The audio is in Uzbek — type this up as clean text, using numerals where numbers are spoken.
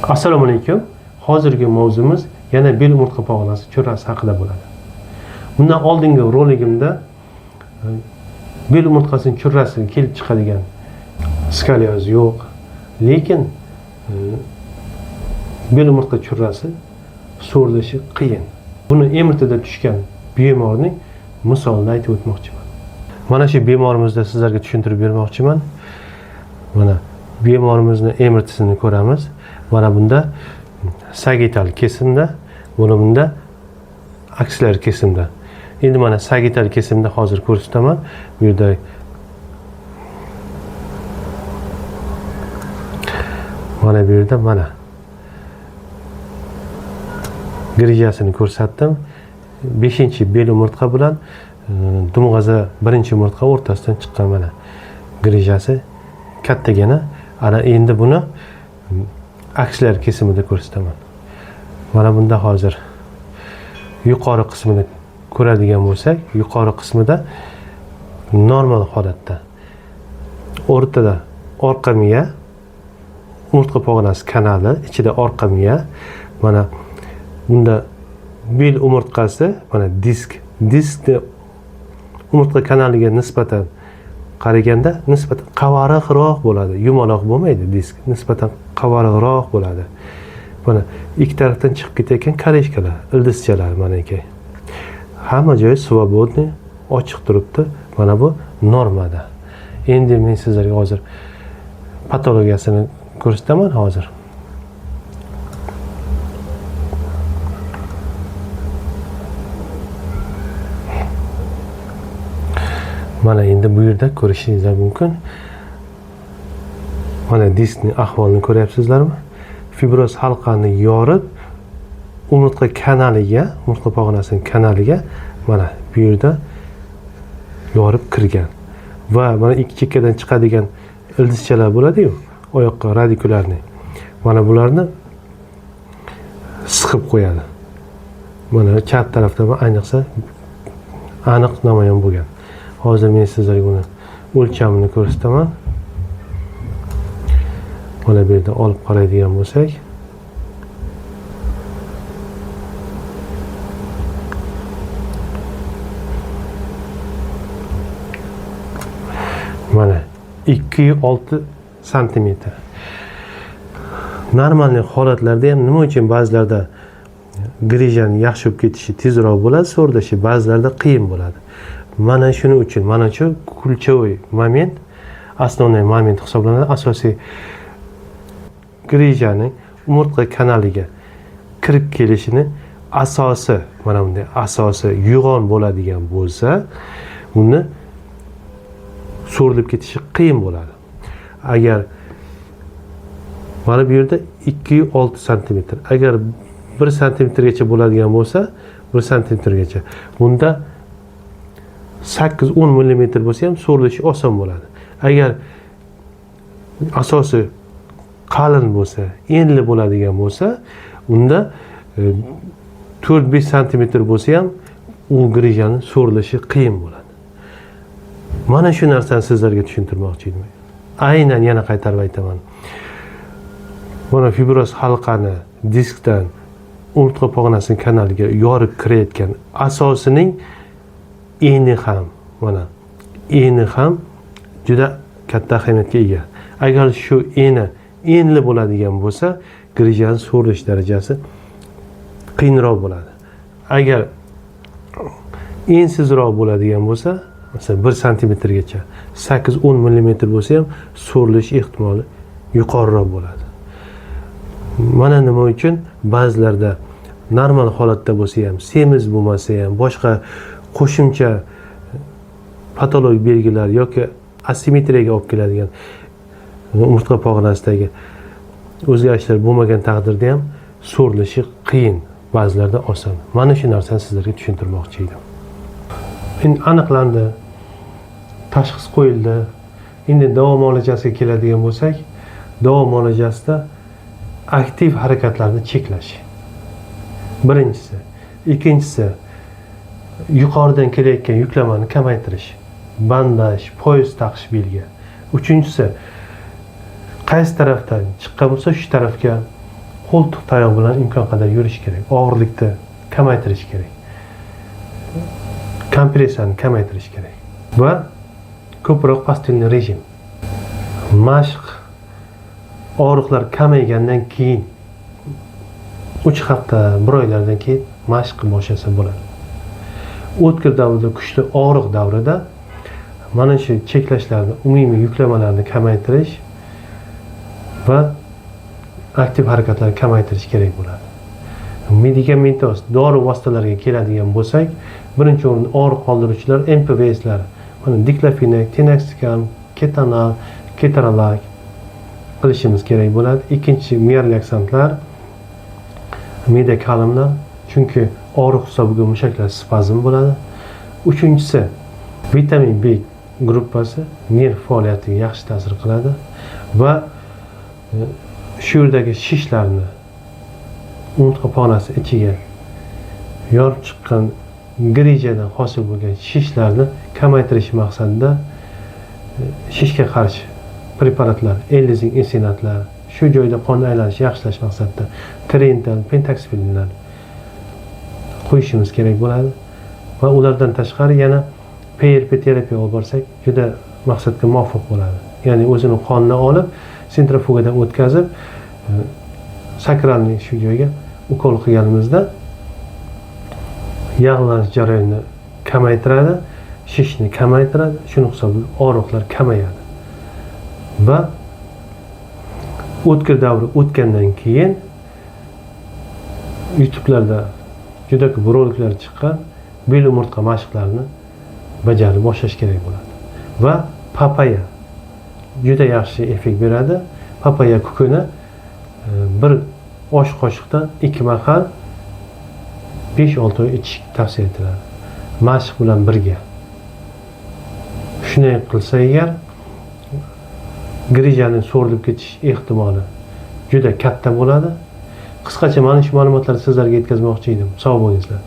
Assalomu alaykum. Hozirgi mavzumiz yana bel umurtqa pog'onasi cho'rasi haqida bo'ladi. Bundan oldingi roligimda bel umurtqasining cho'rasiga kelib chiqadigan skolioz yo'q, lekin bel umurtqa cho'rasi so'rilishi qiyin. Buni MRTda tushgan bemorning misolini aytib o'tmoqchiman. Mana shu bemorimizni sizlarga tushuntirib bermoqchiman. Mana bemorimizni MRTsini ko'ramiz. Mana bunda sagital kesimda, bunda aksial kesimda. Endi mana sagital kesimda hozir ko'rsataman. Bu yerda mana grijasini ko'rsatdim. 5-bel umurtqa bilan dumg'aza 1-umurtqa o'rtasidan chiqqan mana grijasi kattagina. Ana endi buni aksial kesimida ko'rsataman. Mana bunda hozir yuqori qismini ko'radigan bo'lsak, yuqori qismida normal holatda o'rtada orqa miya, umurtqa pog'onasi kanali, ichida orqa miya, mana bunda bel umurtqasi, mana diskni umurtqa kanaliga nisbatan qaraganda nisbatan qavariqroq bo'ladi, yumaloq bo'lmaydi disk, nisbatan qavariqroq bo'ladi. Mana ikki tarafdan chiqib ketayotgan korejkalar, ildizchalar manaki. Hamma joyi svobodniy, ochiq turibdi. Mana bu normada. Endi men sizlarga hozir patologiyasini ko'rsataman hozir. Mana endi bu yerda ko'rishingiz mumkin. Mana diskning ahvolini ko'ryapsizlarmi? Fibroz halqani yorib, umurtqa kanaliga, umurtqa pog'onasining kanaliga mana bu yerda yorib kirgan. Va mana ikki chekkadan chiqadigan ildizchalar bo'ladi-yu, oyoqqa radikularni. Mana bularni siqib qo'yadi. Mana chap tarafda ayniqsa aniq namoyon bo'lgan. Hozir men sizlarga buni o'lchamini ko'rsataman. Mana bu yerda olib qaraydigan bo'lsak, mana 2,6 sm. Normal holatlarda ham nima uchun ba'zilarda grijani yaxshi bo'lib ketishi tezroq bo'ladi, so'rilishi ba'zilarda qiyin bo'ladi. Mana shuning uchun, mana shu kulchovoy moment, asosiy moment hisoblanadi. Asosiy grijaning umurtqa kanaliga kirib kelishini asosi, mana bunday asosi yo'g'on bo'ladigan bo'lsa, uni so'rilib ketishi qiyin bo'ladi. Agar mana bu yerda 2,6 sm, agar 1 sm-gacha bo'ladigan bo'lsa, 1 sm-gacha. Bunda 8-10 mm bo'lsa ham so'rilishi oson bo'ladi. Agar asosi qalin bo'lsa, enli bo'ladigan bo'lsa, unda 4-5 sm bo'lsa ham u grijani so'rilishi qiyin bo'ladi. Mana shu narsani sizlarga tushuntirmoqchi edim. Aynan yana qaytarib aytaman. Mana fibroz halqani diskdan umurtqa pog'onasining kanaliga yorib kirayotgan asosining eni ham, mana eni ham juda katta ahamiyatga ega. Agar shu enli bo'ladigan bo'lsa, grijani so'rilish darajasi qiyinroq bo'ladi. Agar ensizroq bo'ladigan bo'lsa, masalan 1 sm-gacha, 8-10 mm bo'lsa ham so'rilish ehtimoli yuqoriroq bo'ladi. Mana nima uchun ba'zilarda normal holatda bo'lsa ham, semiz bo'lmasa ham, boshqa qo'shimcha patologik belgilar yoki asimetriyaga olib keladigan umurtqa pog'onasidagi o'zgarishlar bo'lmagan taqdirda ham so'rilishi qiyin, ba'zilarda oson. Mana shu narsani sizlarga tushuntirmoqchi edim. Endi aniqlandi, tashxis qo'yildi. Endi davo muolajasiga keladigan bo'lsak, davo muolajasida aktiv harakatlarni cheklash. Birinchisi, ikkinchisi yuqoridan kelayotgan yuklamani kamaytirish, bandaj, poyez taqish belgi. Uchinchisi, qaysi tarafdan chiqqan bo'lsa shu tarafga qo'ltiq tayoq bilan imkon qadar yurish kerak. Og'irlikni kamaytirish kerak. Kompressiyani kamaytirish kerak. Va ko'proq pastelni rejim. Mashq og'riqlar kamaygandan keyin 3 hafta, 1 oylardan keyin mashq boshlasa bo'ladi. O'tkir davrida, kuchli og'riq davrida mana shu cheklashlarni, umumiy yuklamalarni kamaytirish va aktiv harakatlarni kamaytirish kerak bo'ladi. Medikamentos, dori vositalariga keladigan bo'lsak, birinchi o'rinda og'riq qoldiruvchilar MPVSlar, mana diklofenak, tenaxikam, ketanol, ketorolac qilishimiz kerak bo'ladi. Ikkinchi miorelaksantlar, medikalimlar, chunki og'riq hisobiga mushaklar spazm bo'ladi. Uchinchisi vitamin B gruppasi nerv faoliyatiga yaxshi ta'sir qiladi va shu yerdagi shishlarni, umurtqa pog'onasi ichiga yorib chiqqan grijadan hosil bo'lgan shishlarni kamaytirish maqsadida shishga qarshi preparatlar, ellizin insenatlar, shu joyda qon aylanishini yaxshilash maqsadida Trental, pentaksfilinlar qo'yishimiz kerak bo'ladi va ulardan tashqari yana PRP terapiya olib borsak juda maqsadga muvofiq bo'ladi. Ya'ni o'zini qonni olib, sentrifugadan o'tkazib, sakralni shu joyga ukol qilganimizda yog'lanish jarayonini kamaytiradi, shishni kamaytiradi, shuning hisobiga og'riqlar kamayadi. Va o'tkir davri o'tgandan keyin YouTube'larda juda ko'p roliklar chiqqan bel umurtqa mashqlarini bajarib boshlash kerak bo'ladi. Va papaya juda yaxshi effekt beradi. Papaya ko'kini bir osh qoshiqdan 2 mahal 5-6 oy ichish tavsiya etiladi. Mashq bilan birga. Shunday qilsa agar grijaning so'rilib ketish ehtimoli juda katta bo'ladi. Qisqacha mana shu ma'lumotlarni sizlarga yetkazmoqchi edim. Sog' bo'lingizlar.